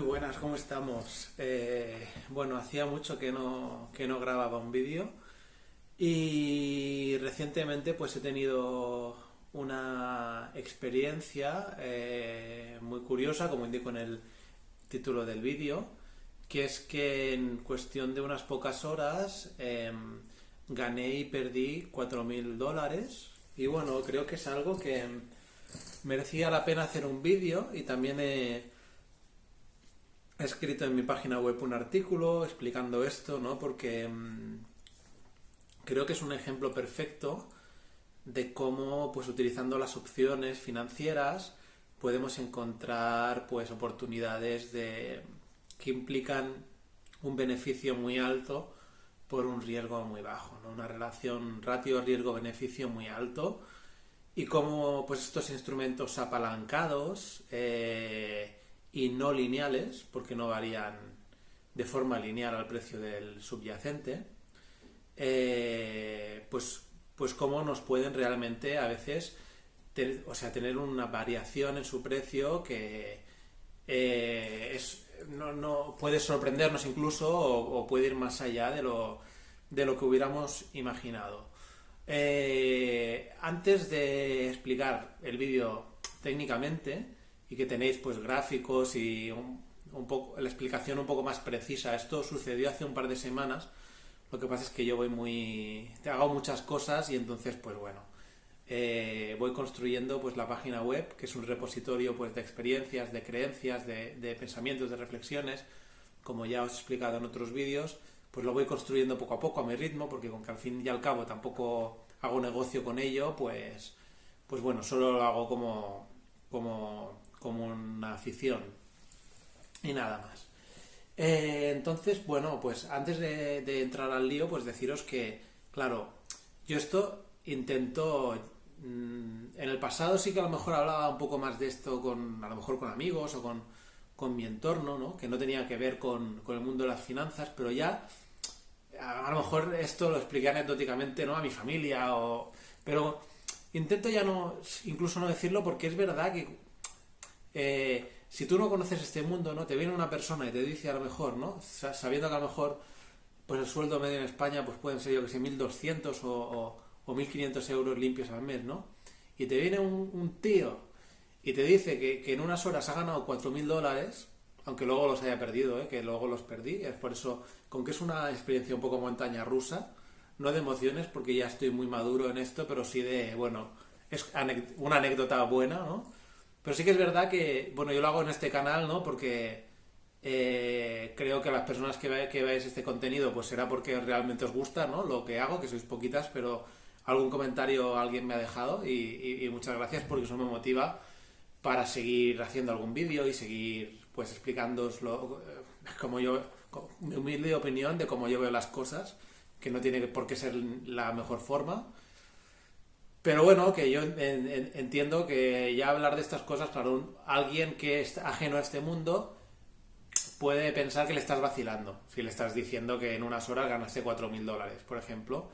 buenas, ¿cómo estamos? Bueno, hacía mucho que no grababa un vídeo y recientemente pues he tenido una experiencia muy curiosa, como indico en el título del vídeo, que es que en cuestión de unas pocas horas gané y perdí $4.000 y bueno, creo que es algo que merecía la pena hacer un vídeo y también he escrito en mi página web un artículo explicando esto, ¿no? Porque creo que es un ejemplo perfecto de cómo, pues utilizando las opciones financieras, podemos encontrar, pues, oportunidades que implican un beneficio muy alto por un riesgo muy bajo, ¿no? Una relación ratio riesgo-beneficio muy alto y cómo, pues, estos instrumentos apalancados y no lineales, porque no varían de forma lineal al precio del subyacente, pues cómo nos pueden realmente a veces tener una variación en su precio que no puede sorprendernos incluso o puede ir más allá de lo que hubiéramos imaginado. Antes de explicar el vídeo técnicamente y que tenéis pues gráficos y un poco la explicación un poco más precisa, esto sucedió hace un par de semanas. Lo que pasa es que yo hago muchas cosas y entonces pues bueno, voy construyendo pues la página web, que es un repositorio pues de experiencias, de creencias, de pensamientos, de reflexiones, como ya os he explicado en otros vídeos. Pues lo voy construyendo poco a poco a mi ritmo, porque con que al fin y al cabo tampoco hago negocio con ello, pues bueno, solo lo hago como una afición y nada más. Entonces, bueno, pues antes de entrar al lío, pues deciros que, claro, yo esto intento. En el pasado sí que a lo mejor hablaba un poco más de esto a lo mejor con amigos o con mi entorno, ¿no? Que no tenía que ver con el mundo de las finanzas, pero ya a lo mejor esto lo expliqué anecdóticamente, ¿no? A mi familia, pero intento ya incluso no decirlo, porque es verdad que si tú no conoces este mundo, ¿no? Te viene una persona y te dice a lo mejor, ¿no? Sabiendo que a lo mejor pues el sueldo medio en España pues pueden ser, yo que sé, 1.200 o 1.500 euros limpios al mes, ¿no? Y te viene un tío y te dice que en unas horas ha ganado $4.000, aunque luego los haya perdido, que luego los perdí. Es por eso, con que es una experiencia un poco montaña rusa, no de emociones, porque ya estoy muy maduro en esto, pero sí bueno, es una anécdota buena, ¿no? Pero sí que es verdad que, bueno, yo lo hago en este canal, ¿no? Porque creo que las personas que veáis este contenido, pues será porque realmente os gusta, ¿no? Lo que hago, que sois poquitas, pero algún comentario alguien me ha dejado y muchas gracias, porque eso me motiva para seguir haciendo algún vídeo y seguir pues explicándooslo como yo, con mi humilde opinión de cómo yo veo las cosas, que no tiene por qué ser la mejor forma. Pero bueno, que yo entiendo que ya hablar de estas cosas, claro, alguien que es ajeno a este mundo puede pensar que le estás vacilando, si le estás diciendo que en unas horas ganaste $4.000, por ejemplo.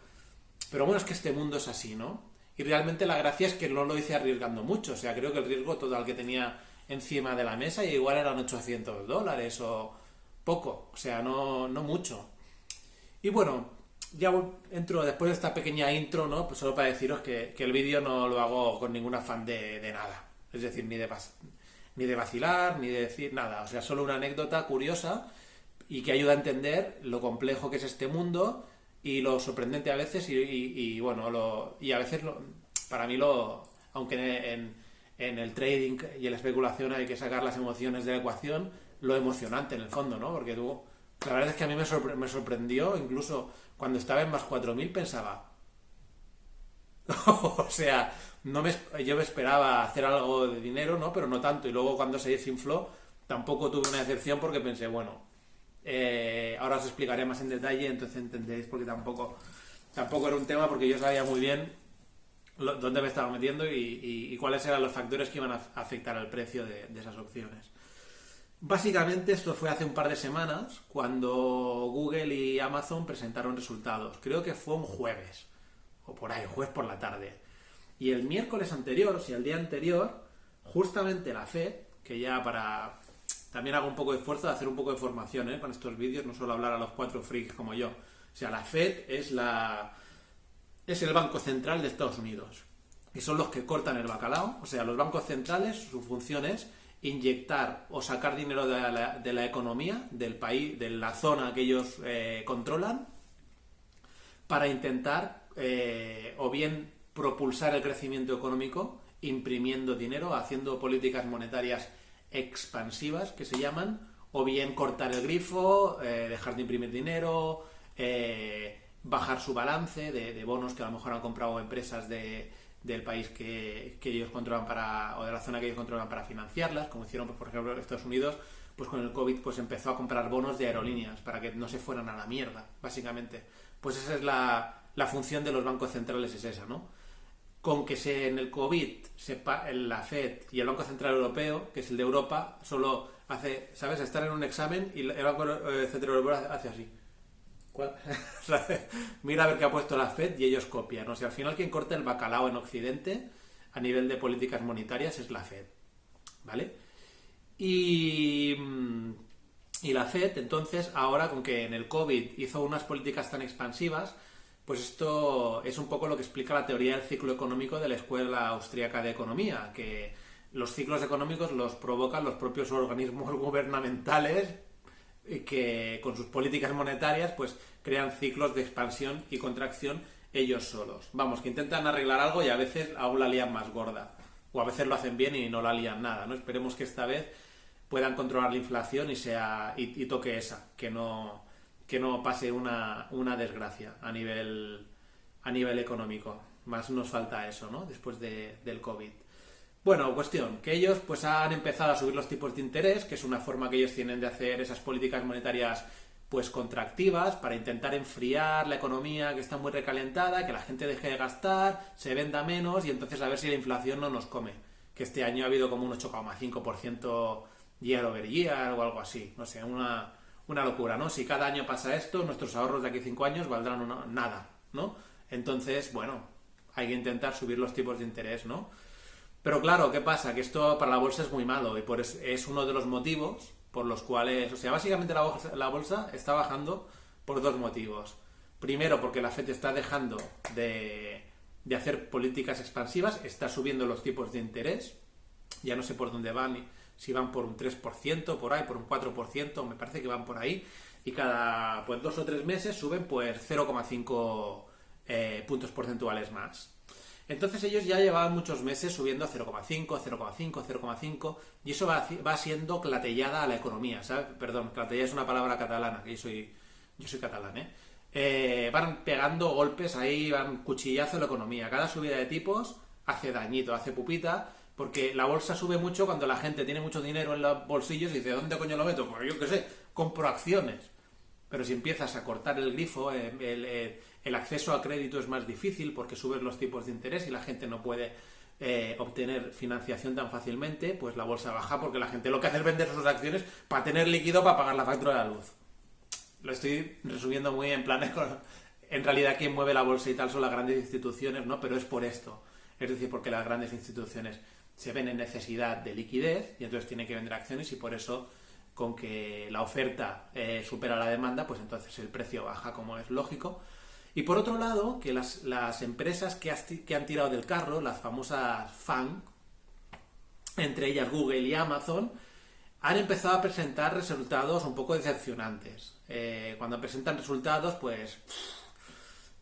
Pero bueno, es que este mundo es así, ¿no? Y realmente la gracia es que no lo hice arriesgando mucho. O sea, creo que el riesgo total que tenía encima de la mesa y igual eran $800 o poco. O sea, no mucho. Y bueno, ya entro después de esta pequeña intro, ¿no? Pues solo para deciros que el vídeo no lo hago con ningún afán de nada. Es decir, ni de vacilar, ni de decir nada. O sea, solo una anécdota curiosa y que ayuda a entender lo complejo que es este mundo y lo sorprendente a veces y bueno, y a veces para mí aunque en el trading y en la especulación hay que sacar las emociones de la ecuación, lo emocionante en el fondo, ¿no? Porque la verdad es que a mí me sorprendió, incluso cuando estaba en más 4.000 pensaba, o sea, yo me esperaba hacer algo de dinero, ¿no? Pero no tanto, y luego cuando se desinfló tampoco tuve una decepción, porque pensé, bueno, ahora os explicaré más en detalle, entonces entenderéis, porque tampoco era un tema, porque yo sabía muy bien dónde me estaba metiendo y cuáles eran los factores que iban a afectar al precio de esas opciones. Básicamente esto fue hace un par de semanas, cuando Google y Amazon presentaron resultados. Creo que fue un jueves, o por ahí, jueves por la tarde. Y el miércoles anterior, o sea, el día anterior, justamente la FED, que ya para también hago un poco de esfuerzo de hacer un poco de formación, con estos vídeos, no solo hablar a los 4 freaks como yo. O sea, la Fed es el Banco Central de Estados Unidos. Y son los que cortan el bacalao. O sea, los bancos centrales, su función es inyectar o sacar dinero de la economía, del país, de la zona que ellos controlan, para intentar o bien propulsar el crecimiento económico, imprimiendo dinero, haciendo políticas monetarias expansivas, que se llaman, o bien cortar el grifo, dejar de imprimir dinero, bajar su balance de bonos que a lo mejor han comprado empresas del país que ellos controlan o de la zona que ellos controlan para financiarlas, como hicieron, pues, por ejemplo, en Estados Unidos, pues con el COVID pues empezó a comprar bonos de aerolíneas para que no se fueran a la mierda, básicamente. Pues esa es la función de los bancos centrales, es esa, ¿no? Con que en el COVID la Fed y el Banco Central Europeo, que es el de Europa, solo hace, ¿sabes? Estar en un examen y el Banco Central Europeo hace así. Mira a ver qué ha puesto la Fed y ellos copian. O sea, al final quien corta el bacalao en Occidente a nivel de políticas monetarias es la Fed, ¿vale? Y la Fed, entonces, ahora con que en el COVID hizo unas políticas tan expansivas, pues esto es un poco lo que explica la teoría del ciclo económico de la Escuela Austríaca de Economía, que los ciclos económicos los provocan los propios organismos gubernamentales que con sus políticas monetarias pues crean ciclos de expansión y contracción ellos solos. Vamos, que intentan arreglar algo y a veces aún la lían más gorda. O a veces lo hacen bien y no la lían nada, ¿no? Esperemos que esta vez puedan controlar la inflación y toque esa, que no pase una desgracia a nivel económico. Más nos falta eso, ¿no? Después del COVID. Bueno, cuestión, que ellos pues han empezado a subir los tipos de interés, que es una forma que ellos tienen de hacer esas políticas monetarias pues contractivas para intentar enfriar la economía que está muy recalentada, que la gente deje de gastar, se venda menos y entonces a ver si la inflación no nos come. Que este año ha habido como un 8,5% year over year o algo así, no sé, una locura, ¿no? Si cada año pasa esto, nuestros ahorros de aquí a 5 años valdrán nada, ¿no? Entonces, bueno, hay que intentar subir los tipos de interés, ¿no? Pero claro, ¿qué pasa? Que esto para la bolsa es muy malo y es uno de los motivos por los cuales, o sea, básicamente la bolsa está bajando por 2 motivos. Primero, porque la Fed está dejando de hacer políticas expansivas, está subiendo los tipos de interés, ya no sé por dónde van, si van por un 3%, por ahí, por un 4%, me parece que van por ahí, y cada pues 2 o 3 meses suben pues 0,5 puntos porcentuales más. Entonces ellos ya llevaban muchos meses subiendo a 0,5, 0,5, 0,5 y eso va siendo clatellada a la economía, ¿sabes? Perdón, clatellada es una palabra catalana, que yo soy catalán, van pegando golpes ahí, van cuchillazo a la economía. Cada subida de tipos hace dañito, hace pupita, porque la bolsa sube mucho cuando la gente tiene mucho dinero en los bolsillos y dice, ¿dónde coño lo meto? Pues yo qué sé, compro acciones. Pero si empiezas a cortar el grifo, el acceso a crédito es más difícil porque suben los tipos de interés y la gente no puede obtener financiación tan fácilmente, pues la bolsa baja porque la gente lo que hace es vender sus acciones para tener líquido para pagar la factura de la luz. Lo estoy resumiendo muy en plan, en realidad quien mueve la bolsa y tal son las grandes instituciones, ¿no? Pero es por esto, es decir, porque las grandes instituciones se ven en necesidad de liquidez y entonces tienen que vender acciones y por eso con que la oferta supera la demanda, pues entonces el precio baja, como es lógico. Y por otro lado, que las empresas que han tirado del carro, las famosas FANG, entre ellas Google y Amazon, han empezado a presentar resultados un poco decepcionantes. Cuando presentan resultados, pues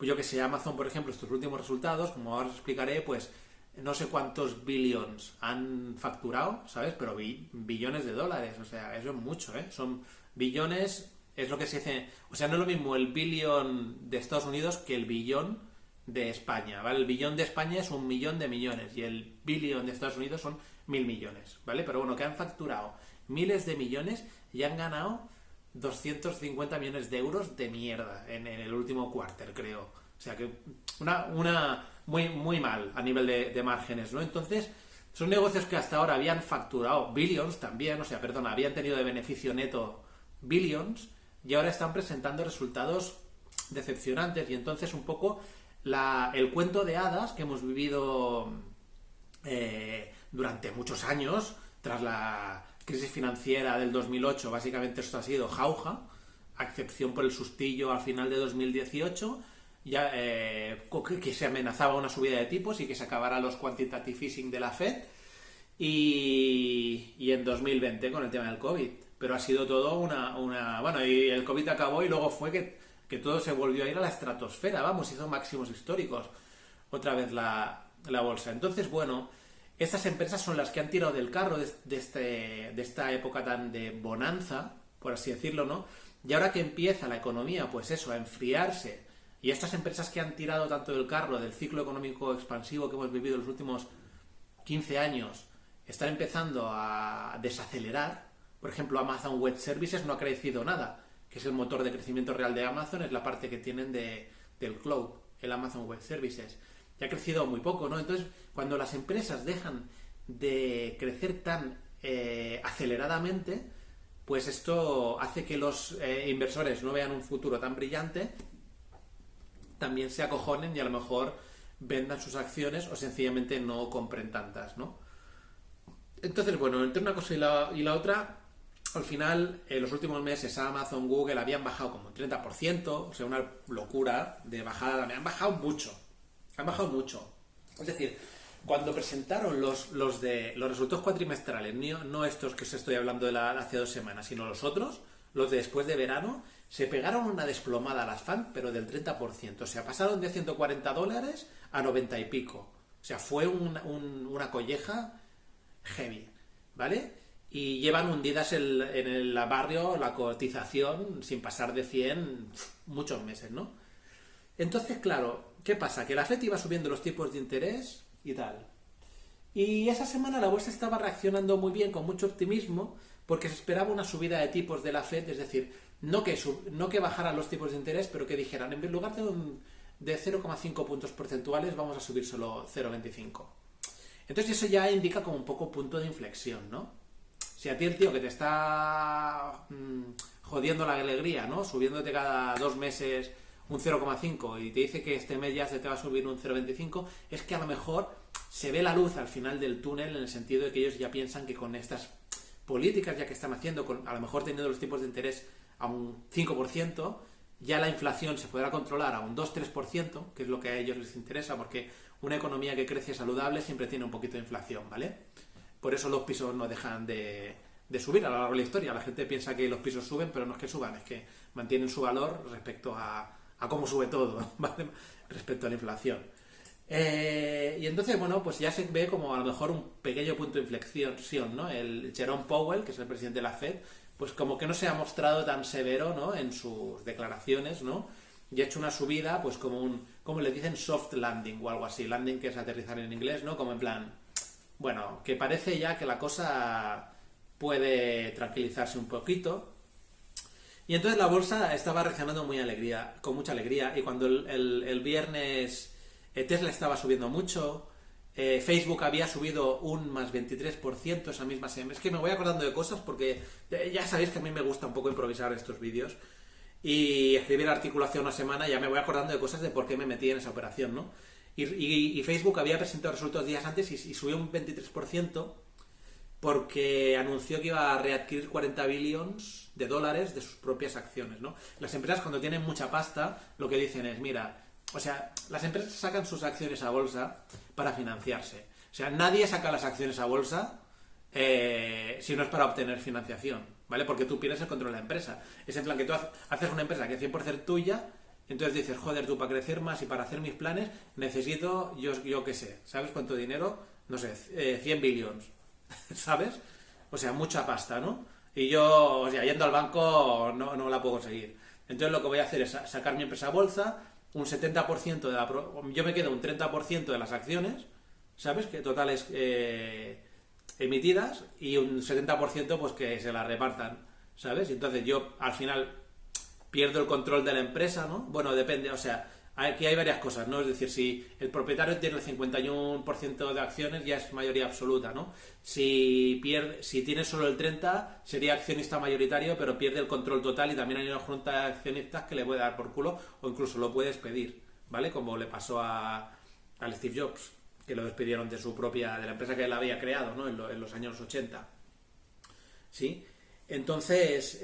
yo que sé, Amazon, por ejemplo, estos últimos resultados, como ahora os explicaré, pues no sé cuántos billions han facturado, ¿sabes? Pero billones de dólares, o sea, eso es mucho, ¿eh? Son billones, es lo que se dice, o sea, no es lo mismo el billón de Estados Unidos que el billón de España, ¿vale? El billón de España es 1.000.000 de millones y el billón de Estados Unidos son 1.000 millones, ¿vale? Pero bueno, que han facturado miles de millones y han ganado 250 millones de euros de mierda en el último quarter, creo. O sea que muy, muy mal a nivel de márgenes, ¿no? Entonces, son negocios que hasta ahora habían facturado billions también, o sea, perdona, habían tenido de beneficio neto billions y ahora están presentando resultados decepcionantes y entonces un poco el cuento de hadas que hemos vivido durante muchos años tras crisis financiera del 2008, básicamente esto ha sido jauja, a excepción por el sustillo al final de 2018, ya que se amenazaba una subida de tipos y que se acabara los quantitative easing de la Fed, y en 2020 con el tema del COVID. Pero ha sido todo bueno, y el COVID acabó y luego fue que todo se volvió a ir a la estratosfera, vamos, hizo máximos históricos otra vez la bolsa. Entonces, bueno, estas empresas son las que han tirado del carro de esta época tan de bonanza, por así decirlo, ¿no? Y ahora que empieza la economía, pues eso, a enfriarse, y estas empresas que han tirado tanto del carro del ciclo económico expansivo que hemos vivido los últimos 15 años, están empezando a desacelerar. Por ejemplo, Amazon Web Services no ha crecido nada, que es el motor de crecimiento real de Amazon, es la parte que tienen del cloud, el Amazon Web Services. Y ha crecido muy poco, ¿no? Entonces, cuando las empresas dejan de crecer tan aceleradamente, pues esto hace que los inversores no vean un futuro tan brillante, también se acojonen y a lo mejor vendan sus acciones o sencillamente no compren tantas, ¿no? Entonces, bueno, entre una cosa y la otra, al final, en los últimos meses Amazon, Google habían bajado como un 30%, o sea, una locura de bajada, me han bajado mucho. Han bajado mucho. Es decir, cuando presentaron los resultados cuatrimestrales, no estos que os estoy hablando de hace 2 semanas, sino los otros, los de después de verano, se pegaron una desplomada a las FANG, pero del 30%. O sea, pasaron de $140 a 90 y pico. O sea, fue una colleja heavy, ¿vale? Y llevan hundidas en el barrio la cotización sin pasar de 100 muchos meses, ¿no? Entonces, claro, ¿qué pasa? Que la FED iba subiendo los tipos de interés y tal. Y esa semana la bolsa estaba reaccionando muy bien, con mucho optimismo, porque se esperaba una subida de tipos de la FED, es decir, no que bajaran los tipos de interés, pero que dijeran, en lugar de 0,5 puntos porcentuales, vamos a subir solo 0,25. Entonces eso ya indica como un poco punto de inflexión, ¿no? Si a ti el tío que te está jodiendo la alegría, ¿no? Subiéndote cada 2 meses un 0,5 y te dice que este mes ya se te va a subir un 0,25, es que a lo mejor se ve la luz al final del túnel, en el sentido de que ellos ya piensan que con estas políticas ya que están haciendo, a lo mejor teniendo los tipos de interés a un 5%, ya la inflación se podrá controlar a un 2-3%, que es lo que a ellos les interesa, porque una economía que crece saludable siempre tiene un poquito de inflación, ¿vale? Por eso los pisos no dejan de subir a lo largo de la historia. La gente piensa que los pisos suben, pero no es que suban, es que mantienen su valor respecto a cómo sube todo, ¿vale? Respecto a la inflación. Y entonces, bueno, pues ya se ve como a lo mejor un pequeño punto de inflexión, ¿no? El Jerome Powell, que es el presidente de la Fed, pues como que no se ha mostrado tan severo, ¿no? En sus declaraciones, ¿no? Y ha hecho una subida, pues como le dicen, soft landing o algo así. Landing, que es aterrizar en inglés, ¿no? Como en plan, bueno, que parece ya que la cosa puede tranquilizarse un poquito. Y entonces la bolsa estaba reaccionando con mucha alegría. Y cuando el viernes Tesla estaba subiendo mucho, Facebook había subido un más 23% esa misma semana. Es que me voy acordando de cosas porque ya sabéis que a mí me gusta un poco improvisar estos vídeos y escribir artículo hace una semana. Ya me voy acordando de cosas de por qué me metí en esa operación, ¿no? Y Facebook había presentado resultados días antes y subió un 23% porque anunció que iba a readquirir 40 billones de dólares de sus propias acciones, ¿no? Las empresas, cuando tienen mucha pasta, lo que dicen es, mira, o sea, las empresas sacan sus acciones a bolsa para financiarse. O sea, nadie saca las acciones a bolsa si no es para obtener financiación, ¿vale? Porque tú pierdes el control de la empresa. Es en plan que tú haces una empresa que es 100% tuya, entonces dices, joder, tú para crecer más y para hacer mis planes necesito, yo qué sé, ¿sabes cuánto dinero? No sé, 100 billones, ¿sabes? O sea, mucha pasta, ¿no? Y yo, o sea, yendo al banco no la puedo conseguir. Entonces lo que voy a hacer es sacar mi empresa a bolsa, un 70% yo me quedo un 30% de las acciones, ¿sabes? Que totales emitidas, y un 70% pues que se las repartan, ¿sabes? Y entonces yo al final pierdo el control de la empresa, ¿no? Bueno, depende, o sea, aquí hay varias cosas, ¿no? Es decir, si el propietario tiene el 51% de acciones, ya es mayoría absoluta, ¿no? Si tiene solo el 30%, sería accionista mayoritario, pero pierde el control total, y también hay una junta de accionistas que le puede dar por culo, o incluso lo puede despedir, ¿vale? Como le pasó al Steve Jobs, que lo despidieron de la empresa que él había creado, ¿no? En los años 80. ¿sí? Entonces,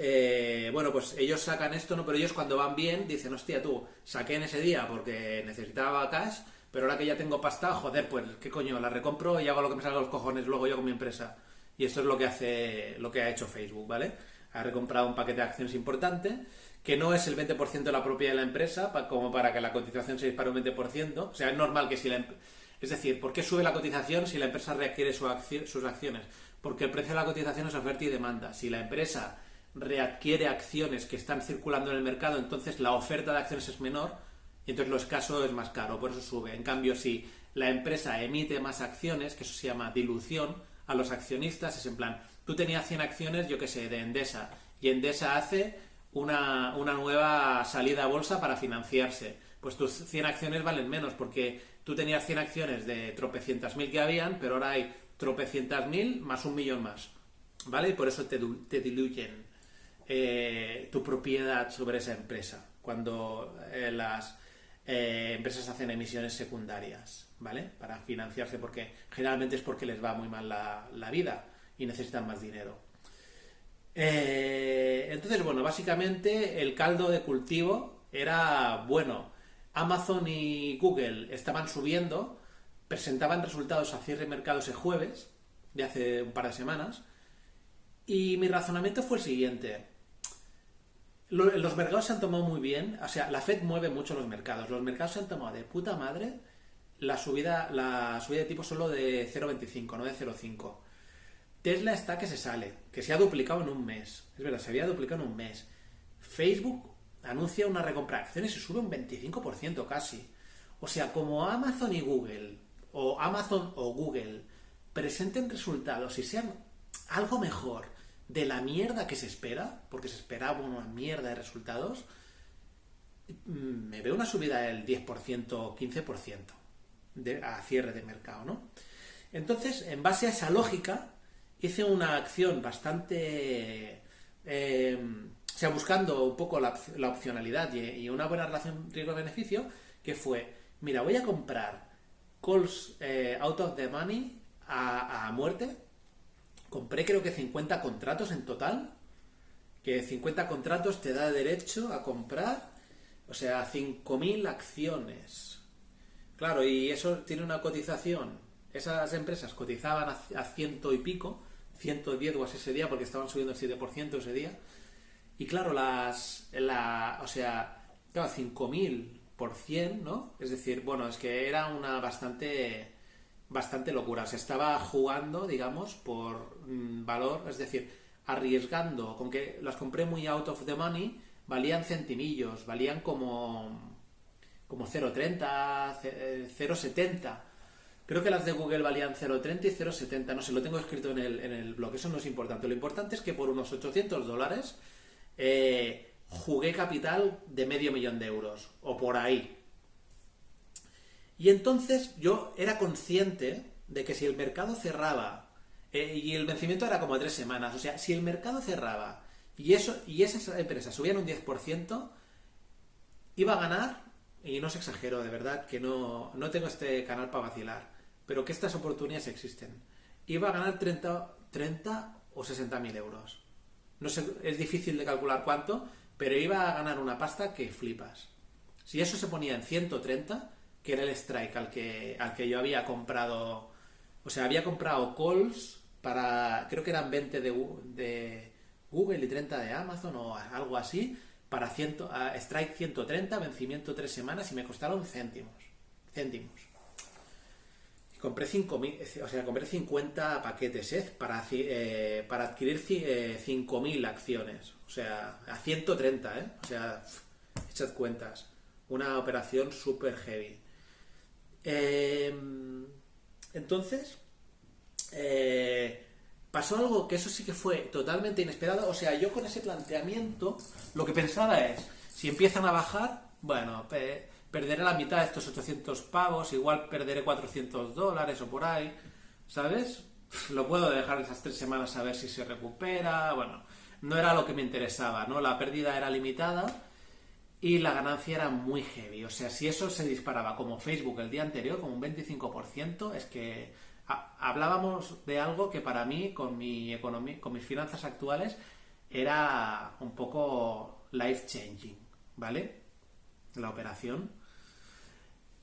bueno, pues ellos sacan esto, ¿no? Pero ellos cuando van bien dicen, hostia, tú, saqué en ese día porque necesitaba cash, pero ahora que ya tengo pasta, joder, pues, ¿qué coño? La recompro y hago lo que me salga a los cojones luego yo con mi empresa. Y esto es lo que ha hecho Facebook, ¿vale? Ha recomprado un paquete de acciones importante, que no es el 20% de la propiedad de la empresa, como para que la cotización se dispare un 20%. O sea, es normal que si es decir, ¿por qué sube la cotización si la empresa readquiere sus acciones? Porque el precio de la cotización es oferta y demanda. Si la empresa readquiere acciones que están circulando en el mercado, entonces la oferta de acciones es menor y entonces lo escaso es más caro, por eso sube. En cambio, si la empresa emite más acciones, que eso se llama dilución, a los accionistas, es en plan, tú tenías 100 acciones, yo qué sé, de Endesa, y Endesa hace una nueva salida a bolsa para financiarse. Pues tus 100 acciones valen menos, porque tú tenías 100 acciones de tropecientas mil que habían, pero ahora hay tropecientas mil más 1 millón más, ¿vale? Y por eso te diluyen tu propiedad sobre esa empresa cuando las empresas hacen emisiones secundarias, ¿vale? Para financiarse, porque generalmente es porque les va muy mal la vida y necesitan más dinero. Entonces, bueno, básicamente el caldo de cultivo era bueno. Amazon y Google estaban subiendo, presentaban resultados a cierre de mercados el jueves, de hace un par de semanas, y mi razonamiento fue el siguiente. Los mercados se han tomado muy bien, o sea, la Fed mueve mucho los mercados se han tomado de puta madre la subida de tipo solo de 0,25, no de 0,5. Tesla está que se sale, que se ha duplicado en un mes. Es verdad, se había duplicado en un mes. Facebook anuncia una recompra de acciones y sube un 25% casi. O sea, como Amazon y Google, o Amazon o Google, presenten resultados y sean algo mejor de la mierda que se espera, porque se esperaba una mierda de resultados, me veo una subida del 10% o 15% a cierre de mercado, ¿no? Entonces, en base a esa lógica, hice una acción bastante... o sea, buscando un poco la opcionalidad y una buena relación riesgo-beneficio, que fue, mira, voy a comprar calls out of the money a muerte. Compré creo que 50 contratos en total, que 50 contratos te da derecho a comprar, o sea, 5.000 acciones. Claro, y eso tiene una cotización. Esas empresas cotizaban a ciento y pico, 110 o así ese día, porque estaban subiendo el 7% ese día. Y claro, o sea, claro, 5.000 por 100, ¿no? Es decir, bueno, es que era una bastante locura. Se estaba jugando, digamos, por valor, es decir, arriesgando, con que las compré muy out of the money, valían centimillos, valían como 0,30, 0,70. Creo que las de Google valían 0,30 y 0,70, no sé, lo tengo escrito en el blog, eso no es importante. Lo importante es que por unos $800 jugué capital de $500,000 o por ahí. Y entonces yo era consciente de que si el mercado cerraba, y el vencimiento era como a 3 semanas, o sea, si el mercado cerraba y esas empresas subían un 10%, iba a ganar, y no os exagero, de verdad, que no tengo este canal para vacilar, pero que estas oportunidades existen. Iba a ganar 30 o 60.000 euros. No sé, es difícil de calcular cuánto, pero iba a ganar una pasta que flipas. Si eso se ponía en 130, que era el strike al que yo había comprado, o sea, había comprado calls para, creo que eran 20 de Google y 30 de Amazon o algo así, para strike 130, vencimiento 3 semanas y me costaron céntimos. Y compré 5.000, o sea, compré 50 paquetes para adquirir 5.000 acciones, o sea, a 130, o sea, echad cuentas, una operación súper heavy. Entonces, pasó algo que eso sí que fue totalmente inesperado. O sea, yo con ese planteamiento lo que pensaba es, si empiezan a bajar, bueno, perderé la mitad de estos 800 pavos, igual perderé $400 o por ahí, ¿sabes? Lo puedo dejar esas 3 semanas a ver si se recupera. Bueno, no era lo que me interesaba, ¿no? La pérdida era limitada y la ganancia era muy heavy. O sea, si eso se disparaba como Facebook el día anterior, como un 25%, es que hablábamos de algo que para mí, con mi economía, con mis finanzas actuales, era un poco life changing, ¿vale? La operación.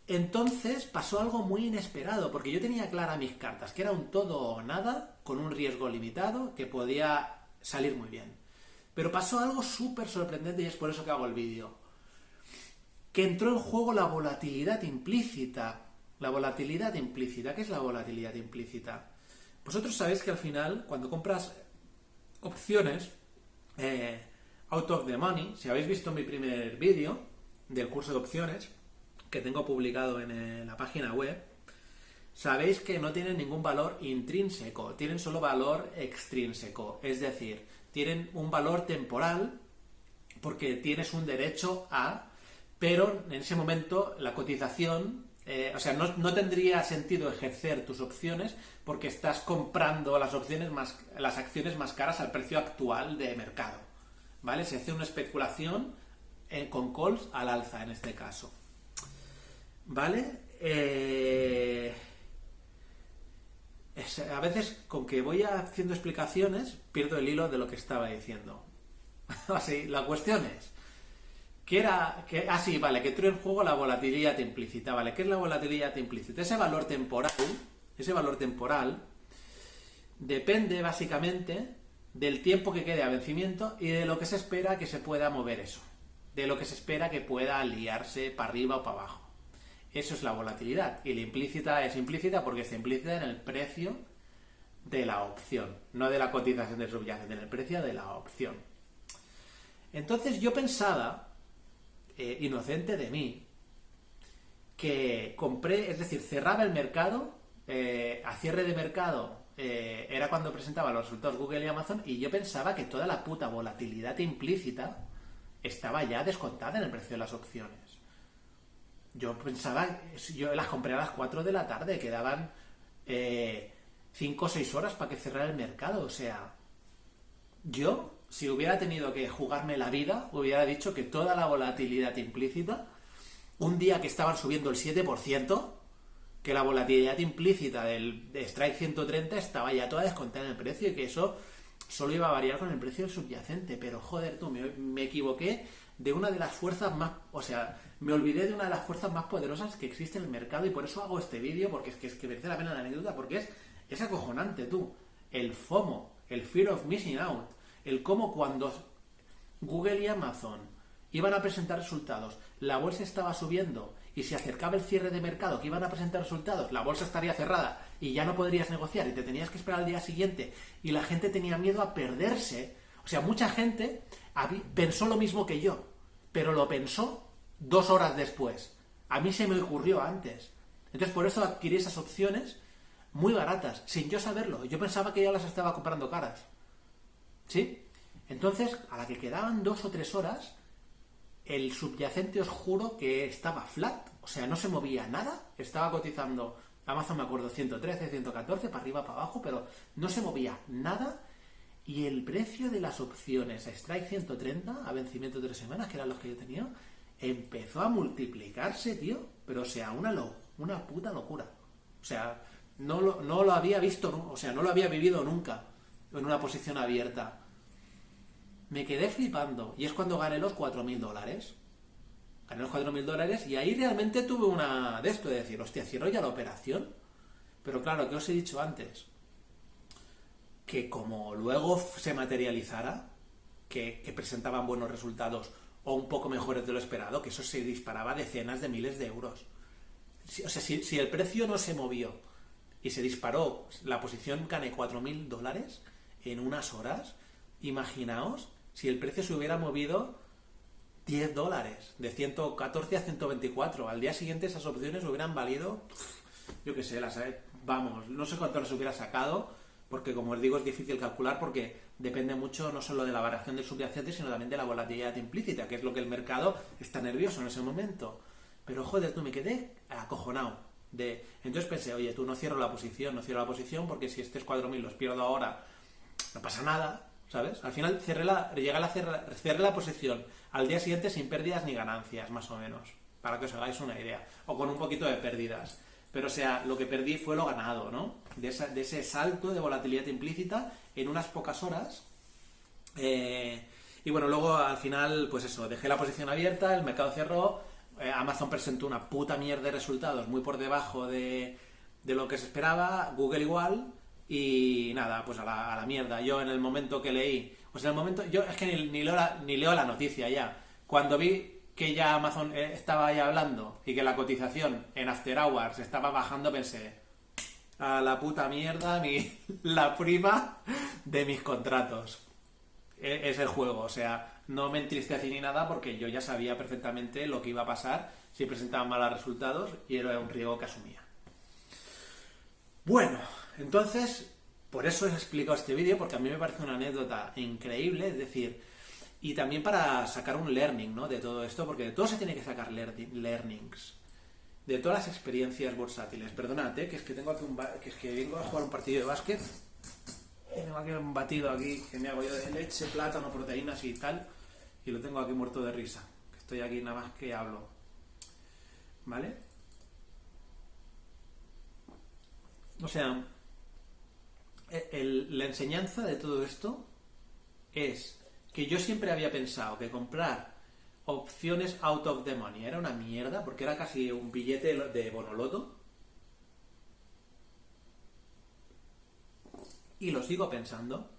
Entonces pasó algo muy inesperado, porque yo tenía claras mis cartas, que era un todo o nada, con un riesgo limitado, que podía salir muy bien. Pero pasó algo súper sorprendente y es por eso que hago el vídeo. Que entró en juego la volatilidad implícita. La volatilidad implícita. ¿Qué es la volatilidad implícita? Vosotros sabéis que al final, cuando compras opciones, out of the money, si habéis visto mi primer vídeo del curso de opciones, que tengo publicado en la página web, sabéis que no tienen ningún valor intrínseco, tienen solo valor extrínseco, es decir, tienen un valor temporal porque tienes un derecho a, pero en ese momento la cotización, no tendría sentido ejercer tus opciones porque estás comprando las acciones más caras al precio actual de mercado, ¿vale? Se hace una especulación con calls al alza en este caso. ¿Vale? A veces con que voy haciendo explicaciones pierdo el hilo de lo que estaba diciendo. Así, la cuestión es que entró en juego la volatilidad implícita, ¿vale? ¿Qué es la volatilidad implícita? Ese valor temporal depende básicamente del tiempo que quede a vencimiento y de lo que se espera que se pueda mover eso, de lo que se espera que pueda liarse para arriba o para abajo. Eso es la volatilidad. Y la implícita es implícita porque está implícita en el precio de la opción, no de la cotización del subyacente, en el precio de la opción. Entonces yo pensaba, inocente de mí, que compré, es decir, cerraba el mercado, a cierre de mercado era cuando presentaba los resultados Google y Amazon, y yo pensaba que toda la puta volatilidad implícita estaba ya descontada en el precio de las opciones. Yo las compré a las 4 de la tarde, quedaban 5 o 6 horas para que cerrara el mercado. O sea, yo, si hubiera tenido que jugarme la vida, hubiera dicho que toda la volatilidad implícita, un día que estaban subiendo el 7%, que la volatilidad implícita del Strike 130 estaba ya toda descontada en el precio y que eso solo iba a variar con el precio del subyacente. Pero joder, tú, me equivoqué de una de las fuerzas más... O sea, me olvidé de una de las fuerzas más poderosas que existe en el mercado y por eso hago este vídeo, porque es que merece la pena la anécdota, porque es acojonante, tú. El FOMO, el Fear of Missing Out, el cómo cuando Google y Amazon iban a presentar resultados, la bolsa estaba subiendo y se acercaba el cierre de mercado que iban a presentar resultados, la bolsa estaría cerrada y ya no podrías negociar y te tenías que esperar al día siguiente y la gente tenía miedo a perderse. O sea, mucha gente pensó lo mismo que yo, pero lo pensó 2 horas después. A mí se me ocurrió antes. Entonces por eso adquirí esas opciones muy baratas, sin yo saberlo. Yo pensaba que ya las estaba comprando caras. ¿Sí? Entonces, a la que quedaban 2 o 3 horas, el subyacente os juro que estaba flat. O sea, no se movía nada. Estaba cotizando, Amazon me acuerdo, 113, 114, para arriba, para abajo, pero no se movía nada. Y el precio de las opciones a Strike 130, a vencimiento de 3 semanas, que eran los que yo tenía, empezó a multiplicarse, tío. Pero, o sea, una puta locura. O sea, no lo había visto, o sea, no lo había vivido nunca en una posición abierta. Me quedé flipando. Y es cuando gané los $4.000. Gané los $4.000 y ahí realmente tuve una de esto, de decir, hostia, cierro ya la operación. Pero claro, ¿qué os he dicho antes? Que como luego se materializara, que presentaban buenos resultados o un poco mejores de lo esperado, que eso se disparaba a decenas de miles de euros. O sea, si el precio no se movió y se disparó, la posición gané $4.000 en unas horas, imaginaos si el precio se hubiera movido $10, de 114 a 124. Al día siguiente esas opciones hubieran valido, yo qué sé, vamos, no sé cuánto les hubiera sacado, porque como os digo es difícil calcular porque depende mucho no solo de la variación del subyacente, sino también de la volatilidad implícita, que es lo que el mercado está nervioso en ese momento. Pero joder, tú, me quedé acojonado. Entonces pensé, oye, tú no cierro la posición porque si estos 4.000 los pierdo ahora, no pasa nada, ¿sabes? Al final cerré la posición al día siguiente sin pérdidas ni ganancias, más o menos, para que os hagáis una idea, o con un poquito de pérdidas. Pero o sea, lo que perdí fue lo ganado, ¿no? De ese salto de volatilidad implícita en unas pocas horas. Y bueno, luego al final, pues eso, dejé la posición abierta, el mercado cerró, Amazon presentó una puta mierda de resultados muy por debajo de lo que se esperaba, Google igual, y nada, pues a la mierda. Yo en el momento que leí, pues en el momento, yo es que ni leo la noticia ya. Cuando vi que ya Amazon estaba ya hablando y que la cotización en After Hours estaba bajando, pensé, a la puta mierda, la prima de mis contratos. Es el juego, o sea, no me entristecí ni nada porque yo ya sabía perfectamente lo que iba a pasar si presentaban malos resultados y era un riesgo que asumía. Bueno, entonces, por eso he explicado este vídeo, porque a mí me parece una anécdota increíble, es decir, y también para sacar un learning, ¿no?, de todo esto, porque de todo se tiene que sacar learnings, de todas las experiencias bursátiles. Perdonad, que es que tengo aquí que es que vengo a jugar un partido de básquet, y tengo aquí un batido aquí que me hago yo de leche, plátano, proteínas y tal, y lo tengo aquí muerto de risa, que estoy aquí nada más que hablo, ¿vale? O sea, la enseñanza de todo esto es que yo siempre había pensado que comprar opciones out of the money era una mierda, porque era casi un billete de Bonoloto, y lo sigo pensando.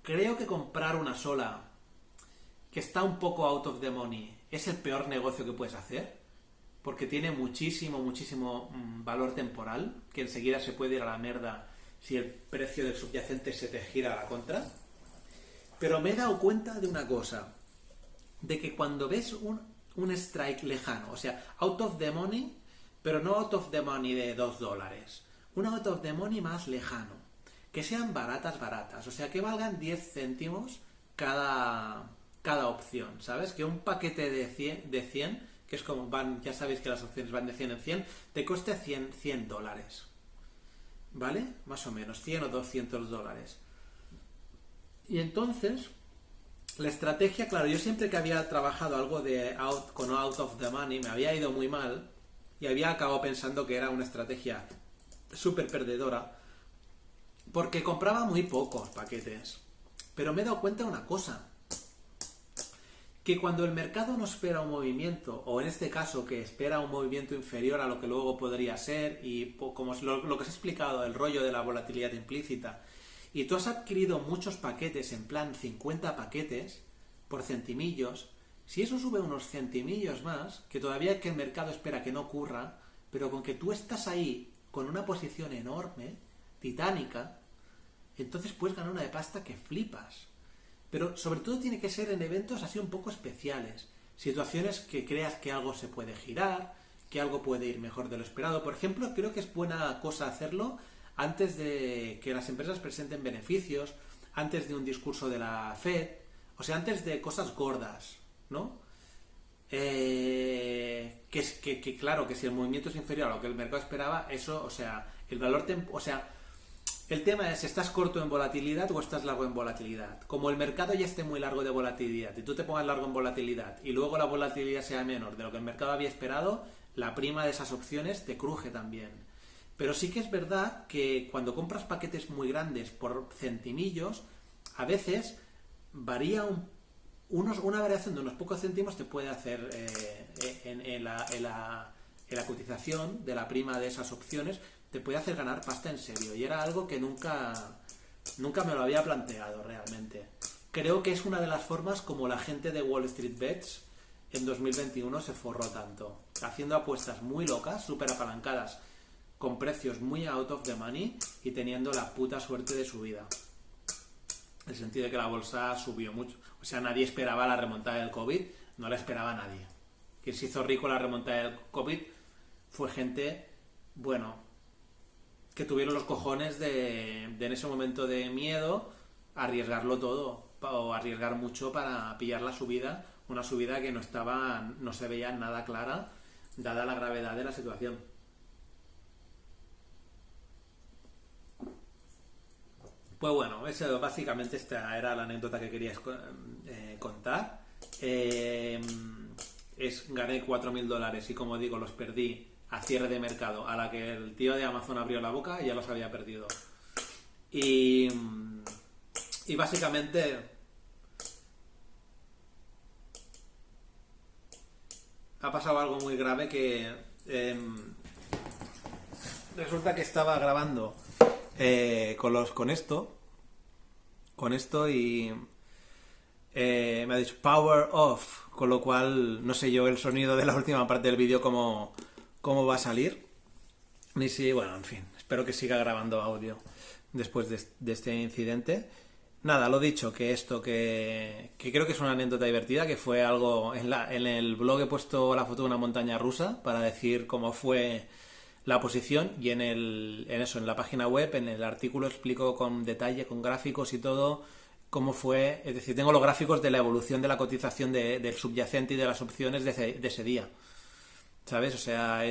Creo que comprar una sola que está un poco out of the money es el peor negocio que puedes hacer, porque tiene muchísimo valor temporal, que enseguida se puede ir a la mierda si el precio del subyacente se te gira a la contra. Pero me he dado cuenta de una cosa, de que cuando ves un strike lejano, o sea, out of the money, pero no out of the money de $2, un out of the money más lejano, que sean baratas, o sea, que valgan 10 céntimos cada opción, ¿sabes? Que un paquete de 100, que es como ya sabéis que las opciones van de 100 en 100, te cueste $100, ¿vale? Más o menos, 100 o $200. Y entonces, la estrategia, claro, yo siempre que había trabajado algo con out of the money, me había ido muy mal y había acabado pensando que era una estrategia súper perdedora, porque compraba muy pocos paquetes. Pero me he dado cuenta de una cosa, que cuando el mercado no espera un movimiento, o en este caso que espera un movimiento inferior a lo que luego podría ser, y como lo que os he explicado, el rollo de la volatilidad implícita, y tú has adquirido muchos paquetes, en plan 50 paquetes, por centimillos, si eso sube unos centimillos más, que todavía que el mercado espera que no ocurra, pero con que tú estás ahí con una posición enorme, titánica, entonces puedes ganar una de pasta que flipas. Pero sobre todo tiene que ser en eventos así un poco especiales, situaciones que creas que algo se puede girar, que algo puede ir mejor de lo esperado. Por ejemplo, creo que es buena cosa hacerlo antes de que las empresas presenten beneficios, antes de un discurso de la Fed, o sea, antes de cosas gordas, ¿no? Claro, que si el movimiento es inferior a lo que el mercado esperaba, eso, o sea, el tema es, ¿estás corto en volatilidad o estás largo en volatilidad? Como el mercado ya esté muy largo de volatilidad y tú te pongas largo en volatilidad y luego la volatilidad sea menor de lo que el mercado había esperado, la prima de esas opciones te cruje también. Pero sí que es verdad que cuando compras paquetes muy grandes por centimillos, a veces varía una variación de unos pocos céntimos te puede hacer en la cotización de la prima de esas opciones, te puede hacer ganar pasta en serio. Y era algo que nunca me lo había planteado realmente. Creo que es una de las formas como la gente de Wall Street Bets en 2021 se forró tanto, haciendo apuestas muy locas, súper apalancadas, con precios muy out of the money y teniendo la puta suerte de su vida. En el sentido de que la bolsa subió mucho. O sea, nadie esperaba la remontada del COVID, no la esperaba nadie. Quien se hizo rico la remontada del COVID fue gente, bueno, que tuvieron los cojones de en ese momento de miedo arriesgarlo todo, o arriesgar mucho para pillar la subida, una subida que no se veía nada clara, dada la gravedad de la situación. Pues bueno, básicamente esta era la anécdota que quería contar. Gané $4.000 y como digo, los perdí a cierre de mercado. A la que el tío de Amazon abrió la boca, ya los había perdido. Y básicamente ha pasado algo muy grave que resulta que estaba grabando con esto y me ha dicho power off, con lo cual no sé yo el sonido de la última parte del vídeo cómo va a salir, ni si, bueno, en fin, espero que siga grabando audio después de este incidente. Nada, lo dicho, que esto, que creo que es una anécdota divertida, que fue algo, en el blog he puesto la foto de una montaña rusa para decir cómo fue la posición, y en la página web, en el artículo explico con detalle, con gráficos y todo, cómo fue, es decir, tengo los gráficos de la evolución de la cotización del subyacente y de las opciones de ese día, ¿sabes? O sea,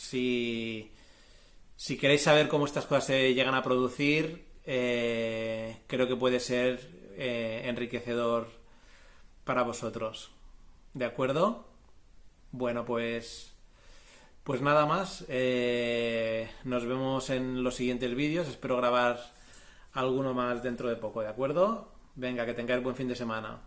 si queréis saber cómo estas cosas se llegan a producir, creo que puede ser enriquecedor para vosotros. ¿De acuerdo? Bueno, pues nada más. Nos vemos en los siguientes vídeos. Espero grabar alguno más dentro de poco, ¿de acuerdo? Venga, que tengáis buen fin de semana.